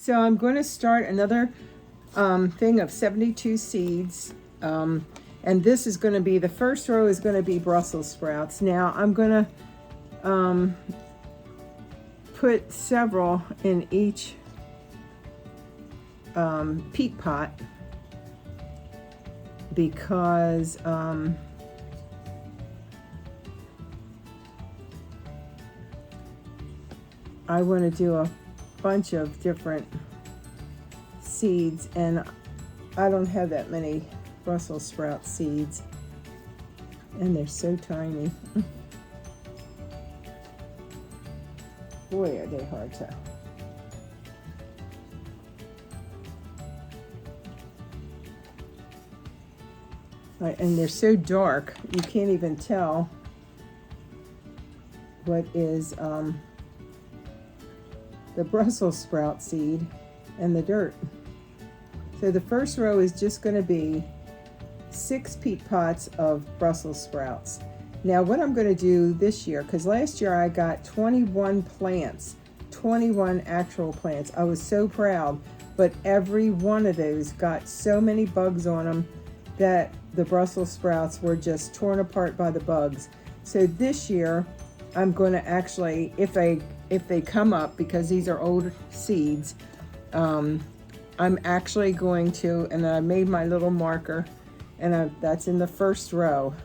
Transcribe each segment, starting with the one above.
So I'm going to start another thing of 72 seeds. And this is going to be, the first row is going to be Brussels sprouts. Now I'm going to put several in each peat pot because I want to do a bunch of different seeds, and I don't have that many Brussels sprout seeds, and they're so tiny. Boy, are they hard to. Right, and they're so dark, you can't even tell what is the Brussels sprout seed and the dirt. So the first row is just going to be 6 peat pots of Brussels sprouts. Now what I'm going to do this year, because last year I got 21 plants, 21 actual plants. I was so proud, but every one of those got so many bugs on them that the Brussels sprouts were just torn apart by the bugs. So this year I'm going to actually, if they come up, because these are old seeds, I'm actually going to, and I made my little marker, and that's in the first row.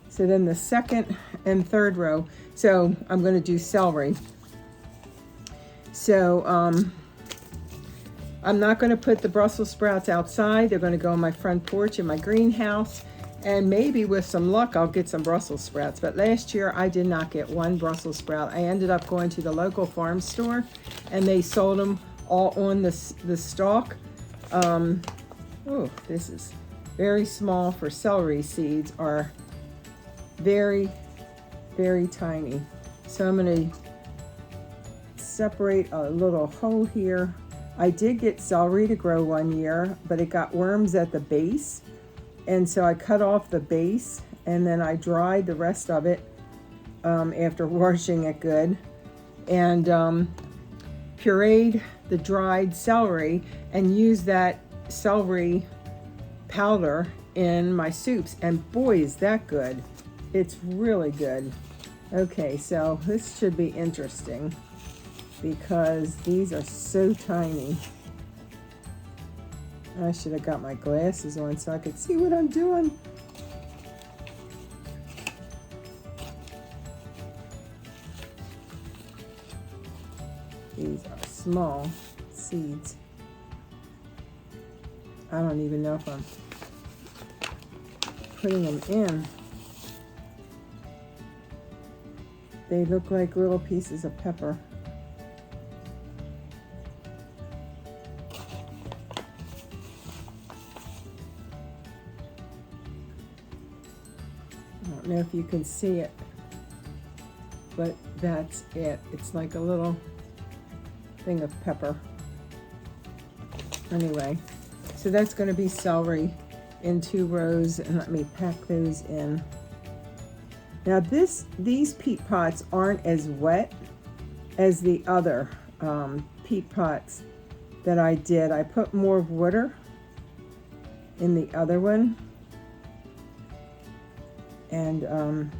So then the second and third row, so I'm going to do celery. So I'm not going to put the Brussels sprouts outside. They're going to go on my front porch in my greenhouse, and maybe with some luck I'll get some Brussels sprouts. But last year I did not get one Brussels sprout. I ended up going to the local farm store, and they sold them all on the stalk. Oh, this is very small for celery seeds, are very, very tiny. So I'm going to separate a little hole here. I did get celery to grow one year, but it got worms at the base. And so I cut off the base, and then I dried the rest of it after washing it good, and pureed the dried celery and used that celery powder in my soups. And boy, is that good. It's really good. Okay, so this should be interesting because these are so tiny. I should have got my glasses on so I could see what I'm doing. These are small seeds. I don't even know if I'm putting them in. They look like little pieces of pepper. I don't know if you can see it, but that's it. It's like a little thing of pepper. Anyway, so that's going to be celery in 2 rows, and let me pack those in. Now these peat pots aren't as wet as the other peat pots that I did. I put more water in the other one, and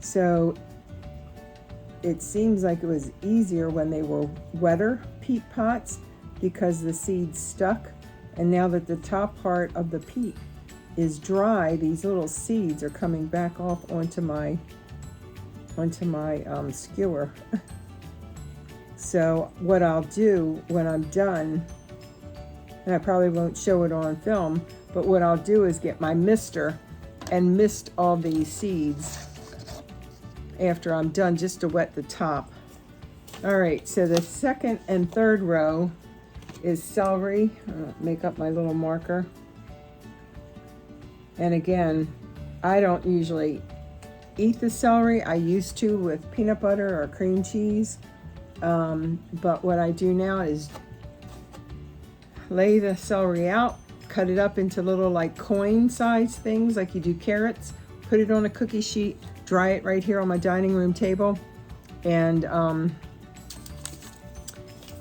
so it seems like it was easier when they were wetter peat pots because the seeds stuck. And now that the top part of the peat is dry, these little seeds are coming back off onto my skewer. So what I'll do when I'm done, and I probably won't show it on film, but what I'll do is get my mister and mist all these seeds after I'm done, just to wet the top. All right, so the second and third row is celery. I'll make up my little marker. And again, I don't usually eat the celery. I used to with peanut butter or cream cheese. But what I do now is lay the celery out, cut it up into little like coin size things like you do carrots, put it on a cookie sheet, dry it right here on my dining room table, and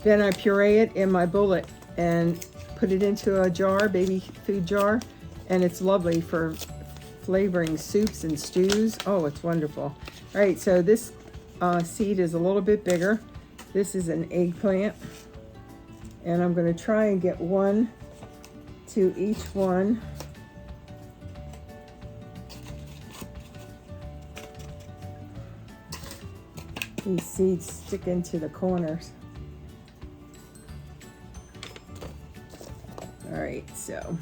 Then I puree it in my bullet and put it into a jar, baby food jar, and it's lovely for flavoring soups and stews. Oh, it's wonderful. All right, so this seed is a little bit bigger. This is an eggplant, and I'm going to try and get one to each one. These seeds stick into the corners. All right, so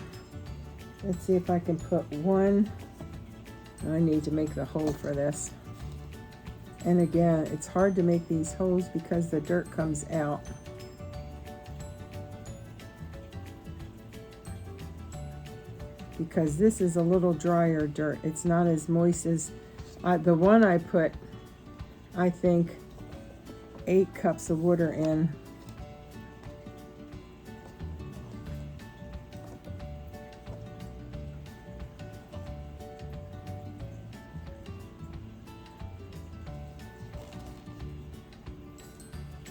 let's see if I can put one. I need to make the hole for this. And again, it's hard to make these holes because the dirt comes out. Because this is a little drier dirt. It's not as moist as the one I put, I think, 8 cups of water in.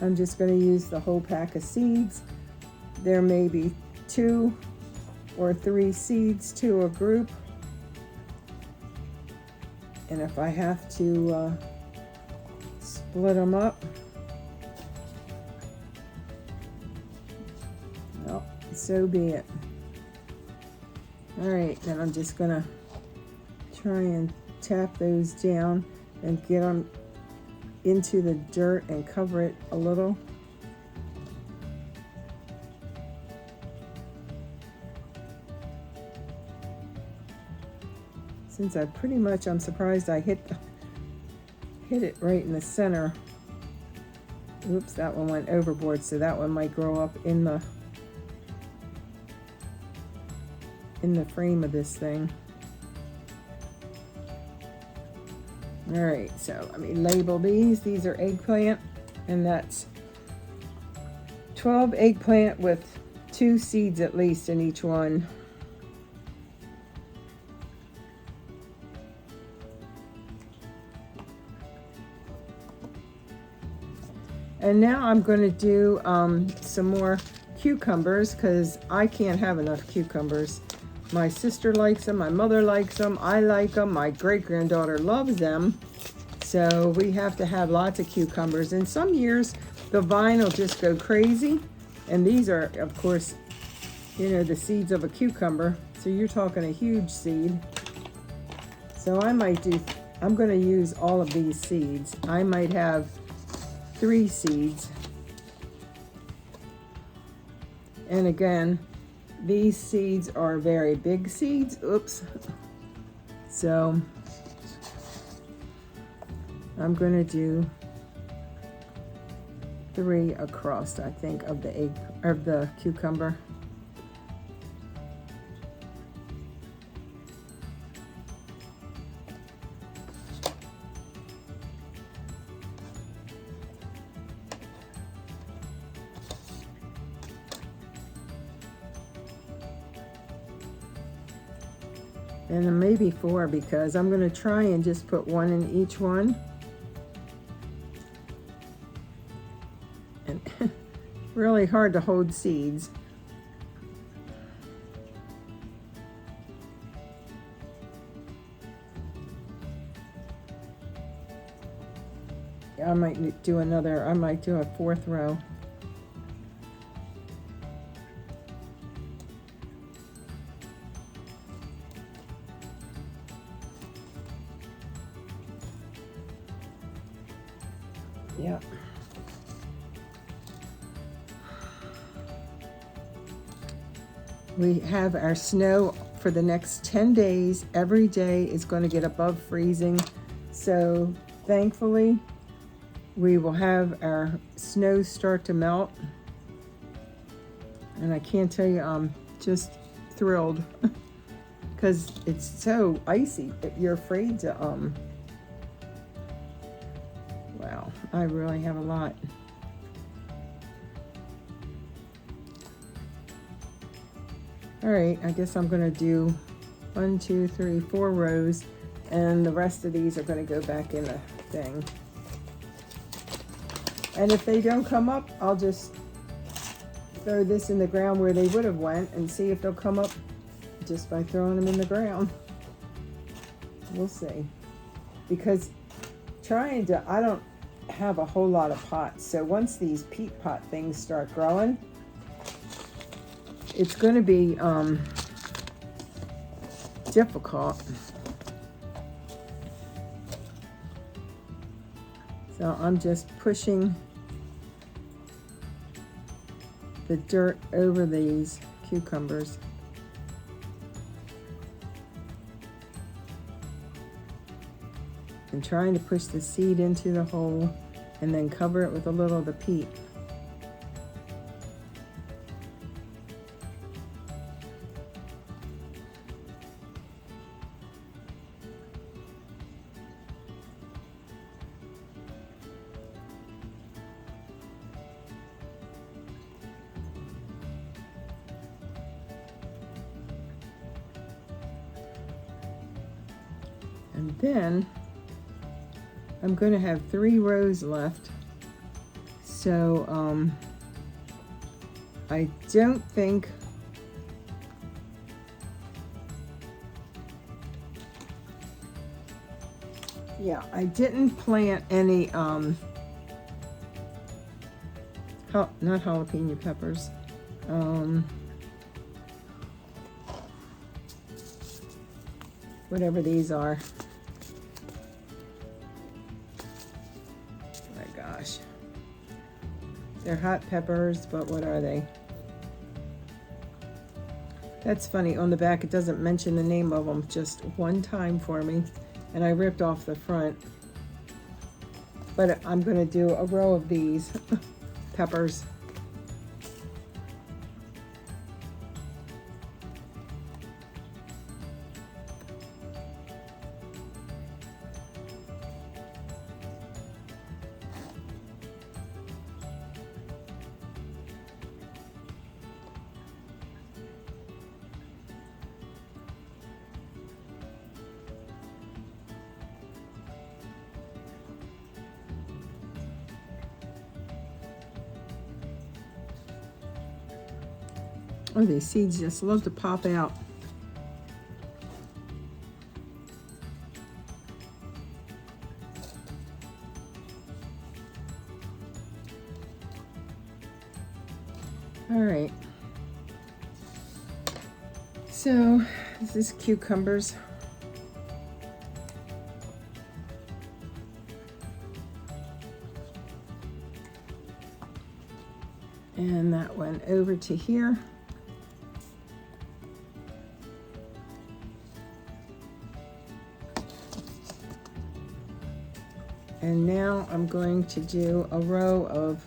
I'm just going to use the whole pack of seeds. There may be 2 or 3 seeds to a group. And if I have to split them up, well, so be it. All right, then I'm just going to try and tap those down and get them into the dirt and cover it a little. Since I'm surprised I hit it right in the center. Oops, that one went overboard, so that one might grow up in the frame of this thing. All right, so let me label these. These are eggplant, and that's 12 eggplant with 2 seeds at least in each one. And now I'm going to do some more cucumbers because I can't have enough cucumbers. My sister likes them, my mother likes them, I like them, my great-granddaughter loves them. So we have to have lots of cucumbers. And some years the vine will just go crazy. And these are, of course, you know, the seeds of a cucumber. So you're talking a huge seed. So I'm going to use all of these seeds. I might have 3 seeds. And again, these seeds are very big seeds. Oops. So I'm going to do 3 across, I think, of the cucumber. And then maybe 4 because I'm going to try and just put 1 in each one. And really hard to hold seeds. I might do a 4th row. Yep. We have our snow for the next 10 days. Every day is going to get above freezing. So thankfully, we will have our snow start to melt. And I can't tell you, I'm just thrilled because it's so icy. You're afraid to, wow, I really have a lot. All right, I guess I'm gonna do 1, 2, 3, 4 rows, and the rest of these are gonna go back in the thing. And if they don't come up, I'll just throw this in the ground where they would have went and see if they'll come up just by throwing them in the ground. We'll see. Because I don't have a whole lot of pots, so once these peat pot things start growing, it's going to be difficult. So I'm just pushing the dirt over these cucumbers. And trying to push the seed into the hole and then cover it with a little of the peat. And then I'm going to have 3 rows left. So I don't think I didn't plant any not jalapeno peppers. Whatever these are. My gosh. They're hot peppers, but what are they? That's funny. On the back, it doesn't mention the name of them just one time for me. And I ripped off the front. But I'm going to do a row of these peppers. Oh, these seeds just love to pop out. All right. So this is cucumbers. And that went over to here. And now I'm going to do a row of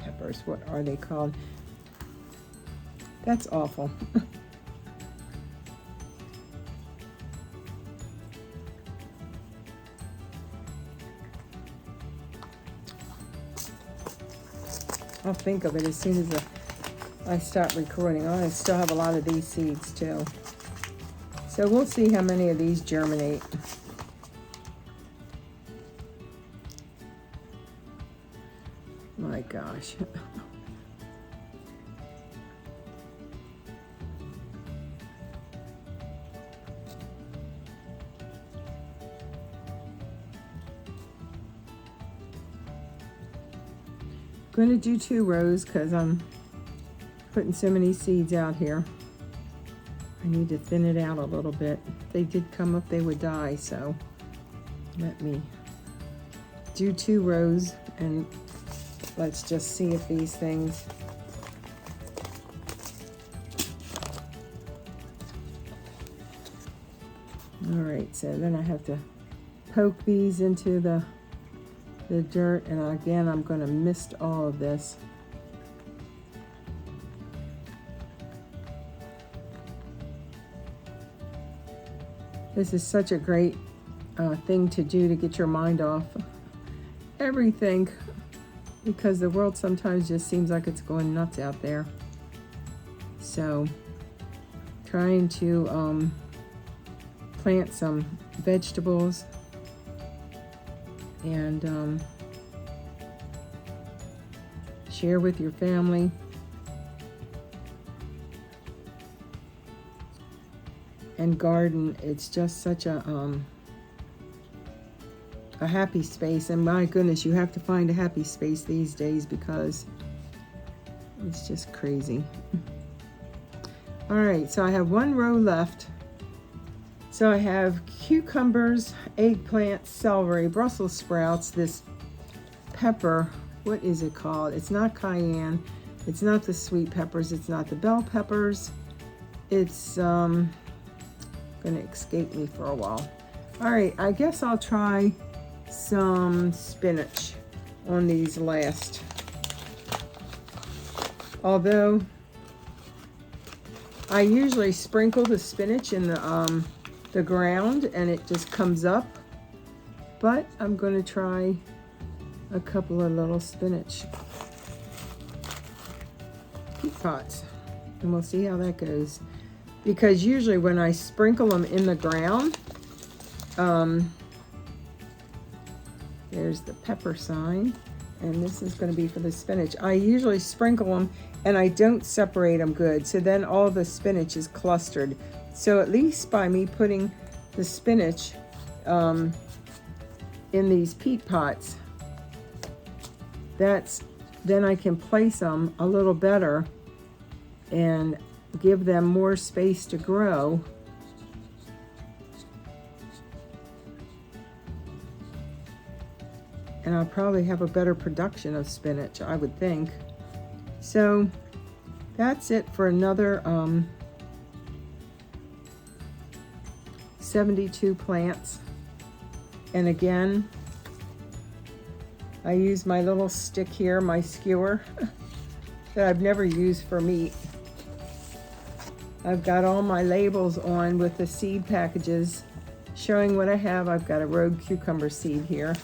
peppers. What are they called? That's awful. I'll think of it as soon as I stop recording. I still have a lot of these seeds too. So we'll see how many of these germinate. My gosh. I'm going to do 2 rows because I'm putting so many seeds out here. I need to thin it out a little bit. If they did come up, they would die, so let me do 2 rows and let's just see if these things all right. So then I have to poke these into the dirt, and again I'm going to mist all of this. This is such a great thing to do to get your mind off everything, because the world sometimes just seems like it's going nuts out there. So trying to plant some vegetables and share with your family. And garden, it's just such a happy space. And my goodness, you have to find a happy space these days because it's just crazy. All right, so I have one row left. So I have cucumbers, eggplant, celery, Brussels sprouts, this pepper, what is it called? It's not cayenne, it's not the sweet peppers, it's not the bell peppers. It's gonna escape me for a while. All right, I guess I'll try some spinach on these last. Although I usually sprinkle the spinach in the ground and it just comes up, but I'm going to try a couple of little spinach peat pots and we'll see how that goes. Because usually when I sprinkle them in the ground, there's the pepper sign, and this is going to be for the spinach. I usually sprinkle them and I don't separate them good, so then all the spinach is clustered. So at least by me putting the spinach in these peat pots, then I can place them a little better and give them more space to grow. And I'll probably have a better production of spinach, I would think. So that's it for another 72 plants. And again, I use my little stick here, my skewer, that I've never used for meat. I've got all my labels on with the seed packages showing what I have. I've got a rogue cucumber seed here.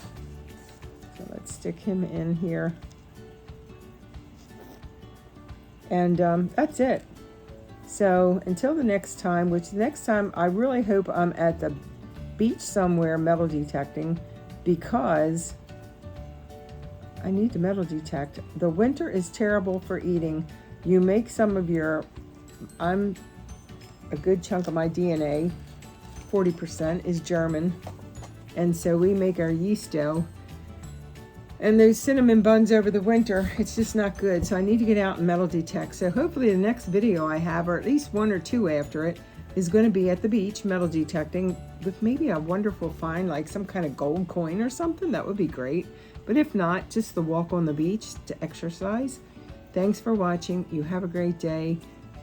So let's stick him in here. And that's it. So until the next time, which the next time I really hope I'm at the beach somewhere metal detecting, because I need to metal detect. The winter is terrible for eating. You make some of your, I'm a good chunk of my DNA, 40% is German. And so we make our yeast dough. And those cinnamon buns over the winter, it's just not good. So I need to get out and metal detect. So hopefully the next video I have, or at least one or two after it, is going to be at the beach metal detecting with maybe a wonderful find, like some kind of gold coin or something. That would be great. But if not, just the walk on the beach to exercise. Thanks for watching. You have a great day.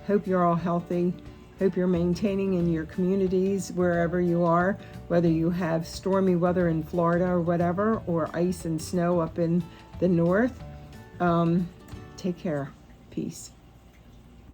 Hope you're all healthy. Hope you're maintaining in your communities wherever you are, whether you have stormy weather in Florida or whatever, or ice and snow up in the north. Take care. Peace.